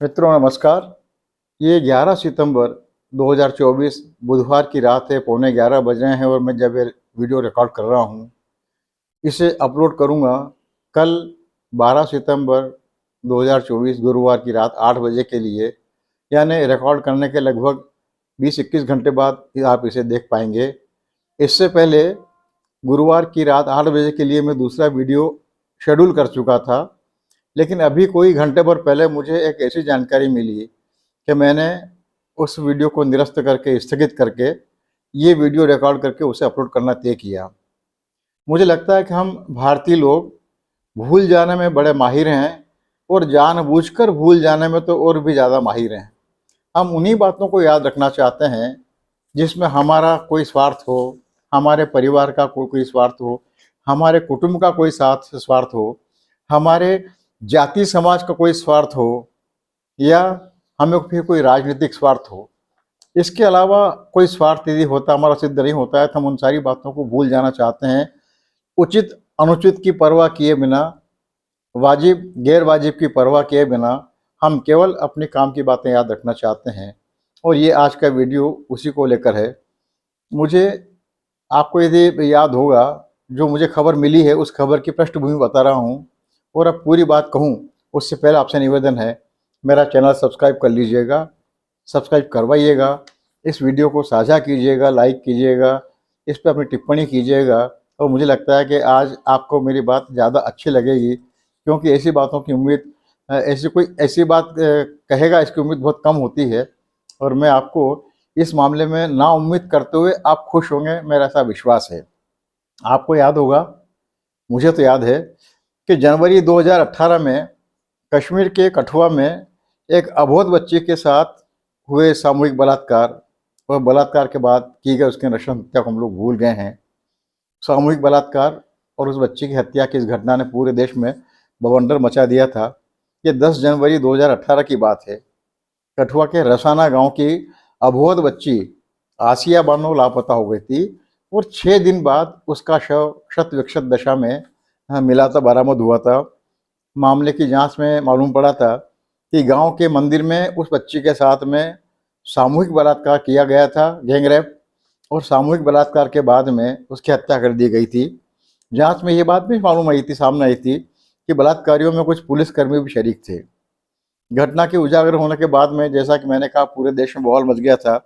मित्रों नमस्कार। ये 11 सितंबर 2024 बुधवार की रात है, पौने 11 बज रहे हैं और मैं जब ये वीडियो रिकॉर्ड कर रहा हूँ इसे अपलोड करूँगा कल 12 सितंबर 2024 गुरुवार की रात 8 बजे के लिए, यानी रिकॉर्ड करने के लगभग 20-21 घंटे बाद आप इसे देख पाएंगे। इससे पहले गुरुवार की रात 8 बजे के लिए मैं दूसरा वीडियो शेड्यूल कर चुका था, लेकिन अभी कोई घंटे भर पहले मुझे एक ऐसी जानकारी मिली कि मैंने उस वीडियो को निरस्त करके, स्थगित करके, ये वीडियो रिकॉर्ड करके उसे अपलोड करना तय किया। मुझे लगता है कि हम भारतीय लोग भूल जाने में बड़े माहिर हैं और जानबूझकर भूल जाने में तो और भी ज़्यादा माहिर हैं। हम उन्हीं बातों को याद रखना चाहते हैं जिसमें हमारा कोई स्वार्थ हो, हमारे परिवार का कोई स्वार्थ हो, हमारे कुटुंब का कोई साथ स्वार्थ हो, हमारे जाति समाज का कोई स्वार्थ हो, या हमें फिर कोई राजनीतिक स्वार्थ हो। इसके अलावा कोई स्वार्थ यदि होता, हमारा सिद्ध नहीं होता है, तो हम उन सारी बातों को भूल जाना चाहते हैं। उचित अनुचित की परवाह किए बिना, वाजिब गैर वाजिब की परवाह किए बिना हम केवल अपने काम की बातें याद रखना चाहते हैं, और ये आज का वीडियो उसी को लेकर है। मुझे आपको यदि याद होगा, जो मुझे खबर मिली है उस खबर की पृष्ठभूमि बता रहा हूँ, और अब पूरी बात कहूँ उससे पहले आपसे निवेदन है, मेरा चैनल सब्सक्राइब कर लीजिएगा, सब्सक्राइब करवाइएगा, इस वीडियो को साझा कीजिएगा, लाइक कीजिएगा, इस पर अपनी टिप्पणी कीजिएगा। और मुझे लगता है कि आज आपको मेरी बात ज़्यादा अच्छी लगेगी, क्योंकि ऐसी बातों की उम्मीद, ऐसी बात कहेगा इसकी उम्मीद बहुत कम होती है, और मैं आपको इस मामले में नाउम्मीद करते हुए आप खुश होंगे, मेरा ऐसा विश्वास है। आपको याद होगा, मुझे तो याद है कि जनवरी 2018 में कश्मीर के कठुआ में एक अबोध बच्ची के साथ हुए सामूहिक बलात्कार, और बलात्कार के बाद की गई उसके नृशंस हत्या को हम लोग भूल गए हैं। सामूहिक बलात्कार और उस बच्ची की हत्या की इस घटना ने पूरे देश में बवंडर मचा दिया था। ये 10 जनवरी 2018 की बात है। कठुआ के रसाना गांव की अबोध बच्ची आसिया बानो लापता हो गई थी, और 6 दिन बाद उसका शव क्षत विक्षत दशा में मिला था, बरामद हुआ था। मामले की जांच में मालूम पड़ा था कि गांव के मंदिर में उस बच्ची के साथ में सामूहिक बलात्कार किया गया था, गैंग रेप, और सामूहिक बलात्कार के बाद में उसकी हत्या कर दी गई थी। जांच में ये बात भी मालूम आई थी, सामने आई थी, कि बलात्कारियों में कुछ पुलिसकर्मी भी शरीक थे। घटना के उजागर होने के बाद में, जैसा कि मैंने कहा, पूरे देश में बवाल मच गया था।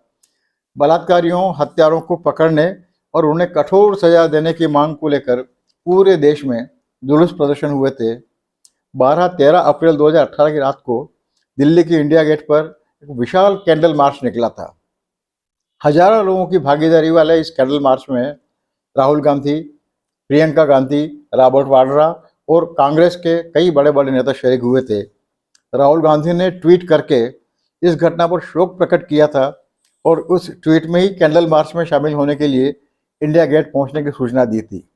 बलात्कारियों, हत्यारों को पकड़ने और उन्हें कठोर सजा देने की मांग को लेकर पूरे देश में जुलूस प्रदर्शन हुए थे। 12-13 अप्रैल 2018 की रात को दिल्ली के इंडिया गेट पर एक विशाल कैंडल मार्च निकला था। हजारों लोगों की भागीदारी वाले इस कैंडल मार्च में राहुल गांधी, प्रियंका गांधी, रॉबर्ट वाड्रा और कांग्रेस के कई बड़े बड़े नेता शरीक हुए थे। राहुल गांधी ने ट्वीट करके इस घटना पर शोक प्रकट किया था, और उस ट्वीट में ही कैंडल मार्च में शामिल होने के लिए इंडिया गेट पहुंचने की सूचना दी थी।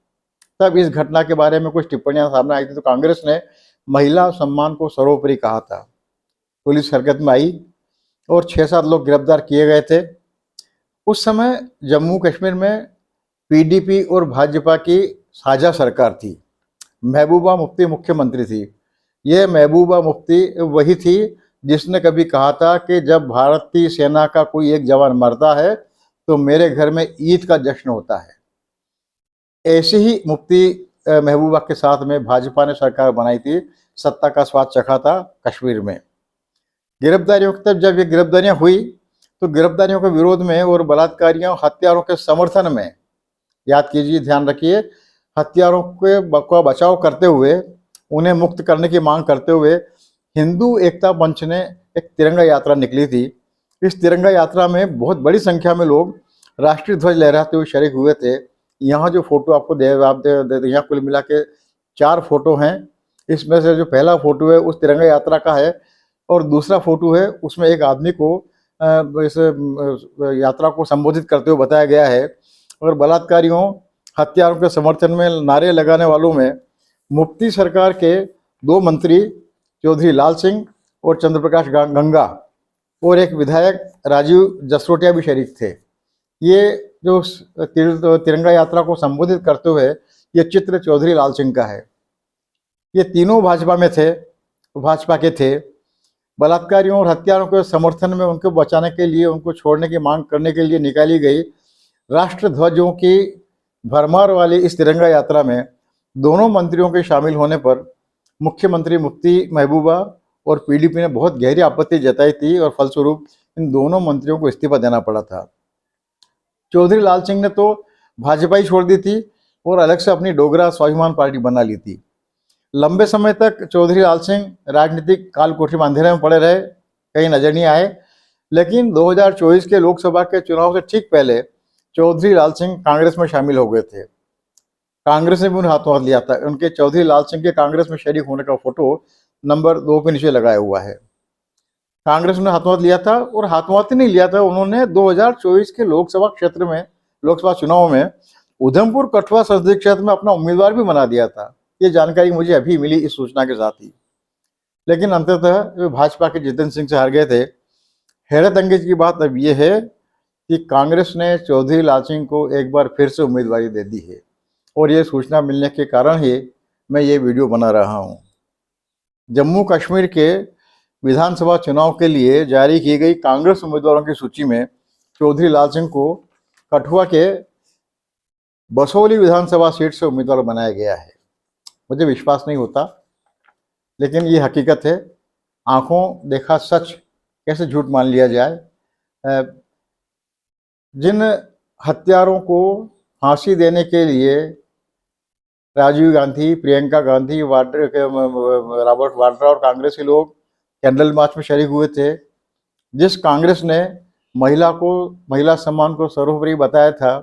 तब इस घटना के बारे में कुछ टिप्पणियां सामने आई थी, तो कांग्रेस ने महिला सम्मान को सर्वोपरि कहा था। पुलिस हरकत में आई और 6-7 लोग गिरफ्तार किए गए थे। उस समय जम्मू कश्मीर में पीडीपी और भाजपा की साझा सरकार थी। महबूबा मुफ्ती मुख्यमंत्री थी। ये महबूबा मुफ्ती वही थी जिसने कभी कहा था कि जब भारतीय सेना का कोई एक जवान मरता है तो मेरे घर में ईद का जश्न होता है। ऐसे ही मुफ्ती महबूबा के साथ में भाजपा ने सरकार बनाई थी, सत्ता का स्वाद चखा था कश्मीर में। गिरफ्तारियों तब जब ये गिरफ्तारियां हुई तो गिरफ्तारियों के विरोध में और बलात्कारियों, हत्यारों के समर्थन में, याद कीजिए, ध्यान रखिए, हत्यारों के बचाव करते हुए, उन्हें मुक्त करने की मांग करते हुए हिंदू एकता मंच ने एक तिरंगा यात्रा निकली थी। इस तिरंगा यात्रा में बहुत बड़ी संख्या में लोग राष्ट्रीय ध्वज लहराते हुए शरीक हुए थे। यहाँ जो फोटो आपको यहाँ कुल मिला के 4 फोटो हैं। इसमें से जो पहला फोटो है उस तिरंगा यात्रा का है, और दूसरा फोटो है उसमें एक आदमी को इस यात्रा को संबोधित करते हुए बताया गया है। और बलात्कारियों, हत्यारों के समर्थन में नारे लगाने वालों में मुफ्ती सरकार के 2 मंत्री चौधरी लाल सिंह और चंद्रप्रकाश गंगा और एक विधायक राजीव जसरोटिया भी शरीक थे। ये जो तिरंगा यात्रा को संबोधित करते हुए ये चित्र चौधरी लाल सिंह का है। ये तीनों भाजपा में थे, भाजपा के थे। बलात्कारियों और हत्यारों के समर्थन में उनको बचाने के लिए, उनको छोड़ने की मांग करने के लिए निकाली गई राष्ट्रध्वजों की भरमार वाली इस तिरंगा यात्रा में दोनों मंत्रियों के शामिल होने पर मुख्यमंत्री मुफ्ती महबूबा और पीडीपी ने बहुत गहरी आपत्ति जताई थी और फलस्वरूप इन दोनों मंत्रियों को इस्तीफा देना पड़ा था। चौधरी लाल सिंह ने तो भाजपा ही छोड़ दी थी और अलग से अपनी डोगरा स्वाभिमान पार्टी बना ली थी। लंबे समय तक चौधरी लाल सिंह राजनीतिक काल कोठरी में अंधेरे में पड़े रहे, कहीं नजर नहीं आए। लेकिन 2024 के लोकसभा के चुनाव से ठीक पहले चौधरी लाल सिंह कांग्रेस में शामिल हो गए थे। कांग्रेस ने भी उन्हें हाथों हाथ लिया था। उनके चौधरी लाल सिंह के कांग्रेस में शरीक होने का फोटो नंबर 2 पे नीचे लगाया हुआ है। कांग्रेस ने हाथों हाथ लिया था और हाथों हाथ ही नहीं लिया था, उन्होंने 2024 के लोकसभा क्षेत्र में, लोकसभा चुनाव में उधमपुर कठुआ संसदीय क्षेत्र में अपना उम्मीदवार भी बना दिया था। ये जानकारी मुझे अभी मिली इस सूचना के साथ ही। लेकिन अंततः वे भाजपा के जितेंद्र सिंह से हार गए थे। हैरत अंगेज की बात अब यह है कि कांग्रेस ने चौधरी लाल सिंह को एक बार फिर से उम्मीदवारी दे दी है और ये सूचना मिलने के कारण ही मैं ये वीडियो बना रहा हूँ। जम्मू कश्मीर के विधानसभा चुनाव के लिए जारी की गई कांग्रेस उम्मीदवारों की सूची में चौधरी लाल सिंह को कठुआ के बसोली विधानसभा सीट से उम्मीदवार बनाया गया है। मुझे विश्वास नहीं होता, लेकिन ये हकीकत है। आंखों देखा सच कैसे झूठ मान लिया जाए। जिन हत्यारों को फांसी देने के लिए राजीव गांधी, प्रियंका गांधी, रॉबर्ट वाड्रा और कांग्रेस के लोग कैंडल मार्च में शरीक हुए थे, जिस कांग्रेस ने महिला सम्मान को सर्वोपरि बताया था,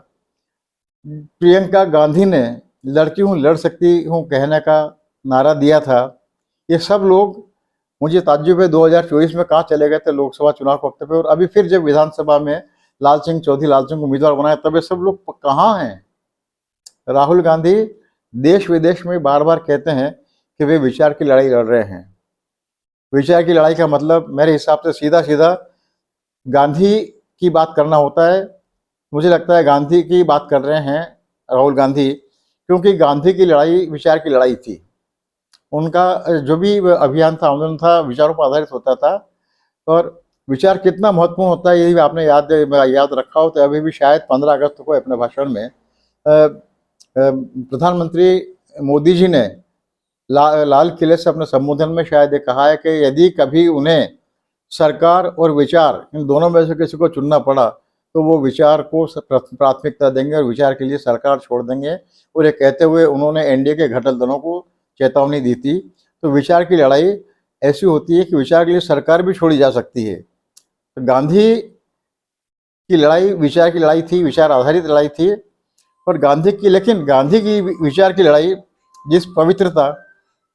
प्रियंका गांधी ने लड़की हूँ लड़ सकती हूँ कहने का नारा दिया था, ये सब लोग मुझे ताज्जुब है 2024 में कहाँ चले गए थे लोकसभा चुनाव के वक्त पे, और अभी फिर जब विधानसभा में चौधरी लाल सिंह को उम्मीदवार बनाया तब ये सब लोग कहाँ हैं। राहुल गांधी देश विदेश में बार बार कहते हैं कि वे विचार की लड़ाई लड़ रहे हैं। विचार की लड़ाई का मतलब मेरे हिसाब से सीधा सीधा गांधी की बात करना होता है। मुझे लगता है गांधी की बात कर रहे हैं राहुल गांधी, क्योंकि गांधी की लड़ाई विचार की लड़ाई थी। उनका जो भी अभियान था, आंदोलन था, विचारों पर आधारित होता था। और विचार कितना महत्वपूर्ण होता है यदि आपने याद रखा हो तो अभी भी शायद 15 अगस्त को अपने भाषण में प्रधानमंत्री मोदी जी ने लाल किले से अपने संबोधन में शायद ये कहा है कि यदि कभी उन्हें सरकार और विचार इन दोनों में से किसी को चुनना पड़ा तो वो विचार को प्राथमिकता देंगे और विचार के लिए सरकार छोड़ देंगे। और ये कहते हुए उन्होंने एनडीए के घटक दलों को चेतावनी दी थी। तो विचार की लड़ाई ऐसी होती है कि विचार के लिए सरकार भी छोड़ी जा सकती है। तो गांधी की लड़ाई विचार की लड़ाई थी, विचार आधारित लड़ाई थी। और गांधी की विचार की लड़ाई जिस पवित्रता,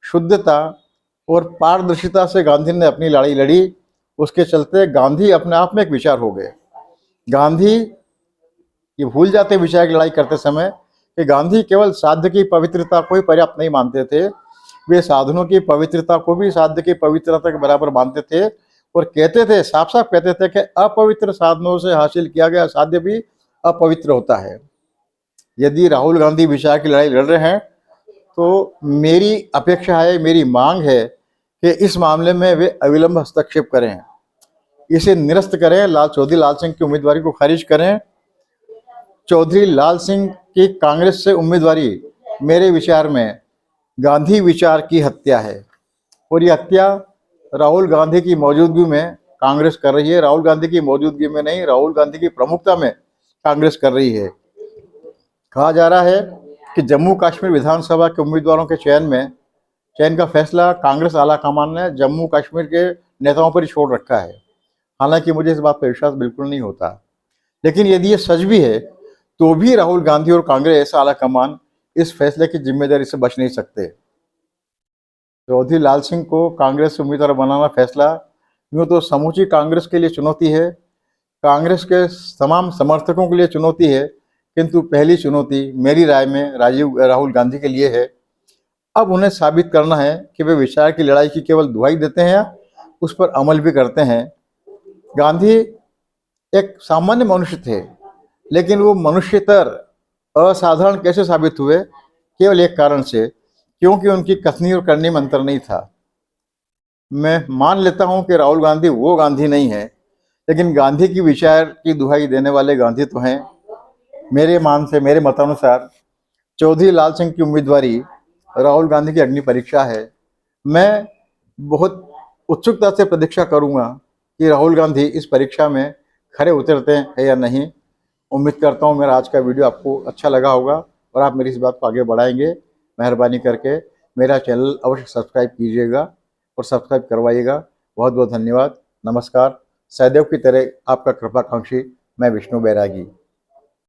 शुद्धता और पारदर्शिता से गांधी ने अपनी लड़ाई लड़ी, उसके चलते गांधी अपने आप में एक विचार हो गए। गांधी ये भूल जाते विचार की लड़ाई करते समय कि गांधी केवल साध्य की पवित्रता को ही पर्याप्त नहीं मानते थे, वे साधनों की पवित्रता को भी साध्य की पवित्रता के बराबर मानते थे। और कहते थे, साफ साफ कहते थे कि अपवित्र साधनों से हासिल किया गया साध्य भी अपवित्र होता है। यदि राहुल गांधी विचार की लड़ाई लड़ रहे हैं तो मेरी अपेक्षा है, मेरी मांग है कि इस मामले में वे अविलंब हस्तक्षेप करें, इसे निरस्त करें, चौधरी लाल सिंह की उम्मीदवारी को खारिज करें। चौधरी लाल सिंह की कांग्रेस से उम्मीदवारी मेरे विचार में गांधी विचार की हत्या है और ये हत्या राहुल गांधी की मौजूदगी में कांग्रेस कर रही है। राहुल गांधी की मौजूदगी में नहीं, राहुल गांधी की प्रमुखता में कांग्रेस कर रही है। कहा जा रहा है कि जम्मू कश्मीर विधानसभा के उम्मीदवारों के चयन का फैसला कांग्रेस आला कमान ने जम्मू कश्मीर के नेताओं पर ही छोड़ रखा है। हालांकि मुझे इस बात पर विश्वास बिल्कुल नहीं होता, लेकिन यदि ये सच भी है तो भी राहुल गांधी और कांग्रेस आला कमान इस फैसले की जिम्मेदारी से बच नहीं सकते। चौधरी लाल सिंह को कांग्रेस से उम्मीदवार बनाना फैसला यूँ तो समूची कांग्रेस के लिए चुनौती है, कांग्रेस के तमाम समर्थकों के लिए चुनौती है, किंतु पहली चुनौती मेरी राय में राहुल गांधी के लिए है। अब उन्हें साबित करना है कि वे विचार की लड़ाई की केवल दुहाई देते हैं या उस पर अमल भी करते हैं। गांधी एक सामान्य मनुष्य थे, लेकिन वो मनुष्यतर असाधारण कैसे साबित हुए? केवल एक कारण से, क्योंकि उनकी कथनी और करनी में अंतर नहीं था। मैं मान लेता हूं कि राहुल गांधी वो गांधी नहीं है, लेकिन गांधी की विचार की दुहाई देने वाले गांधी तो हैं। मेरे मतानुसार चौधरी लाल सिंह की उम्मीदवारी राहुल गांधी की अग्नि परीक्षा है। मैं बहुत उत्सुकता से प्रतीक्षा करूंगा कि राहुल गांधी इस परीक्षा में खरे उतरते हैं या नहीं। उम्मीद करता हूँ मेरा आज का वीडियो आपको अच्छा लगा होगा और आप मेरी इस बात को आगे बढ़ाएंगे। मेहरबानी करके मेरा चैनल अवश्य सब्सक्राइब कीजिएगा और सब्सक्राइब करवाइएगा। बहुत बहुत धन्यवाद। नमस्कार। सदैव की तरह आपका कृपाकांक्षी, मैं विष्णु बैरागी।